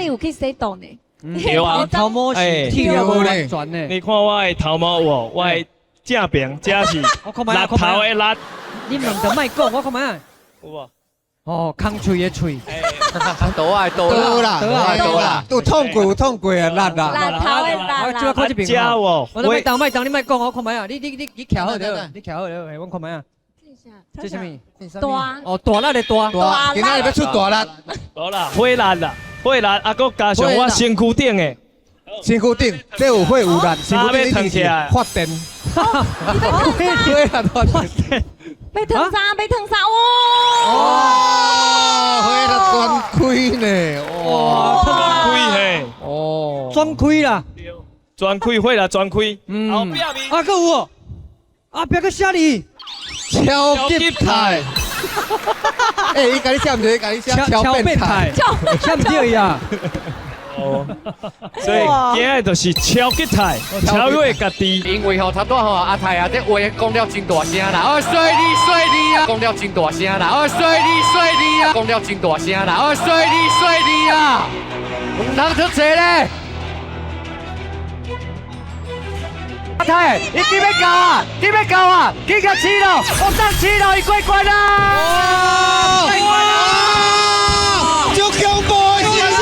你有去洗澡呢？有啊，头毛是剃了无完全呢。你看我的头毛有哦，我的正边这是我看卖辣头的辣，你两个卖讲，我看卖。有无？哦，空喙的喙。多啦，有痛过啊，辣啦。辣头的辣我主要啦。看这边。加哦，我卖当，你卖讲，我看卖啊。你徛好了，你徛好了，我看卖啊。这什么？大哦，大辣的大。今仔日要出大辣，无啦，火辣啦，火辣啊，佮加上我身躯顶的，身躯顶这有火有辣，身躯顶一定是发电。火辣发电。被烫伤，哦，火辣全开呢，哇，全开嘿，哦，全开啦。全开火啦，全开，后壁面啊，搁有哦，啊，别个写你。超级态，哎，伊甲你写唔对，伊甲你写超变态，写唔对呀。哦，所以今日就是超级态，超越家己。因为吼，头拄吼阿泰啊，这话讲了真大声啦，哦，水你啊，讲了真大声啦，哦，水你啊，讲了真大声啦，哦，水你啊，人出车咧。阿泰，你几要搞啊？几要搞啊？几个七了？我上七了，一关关啦！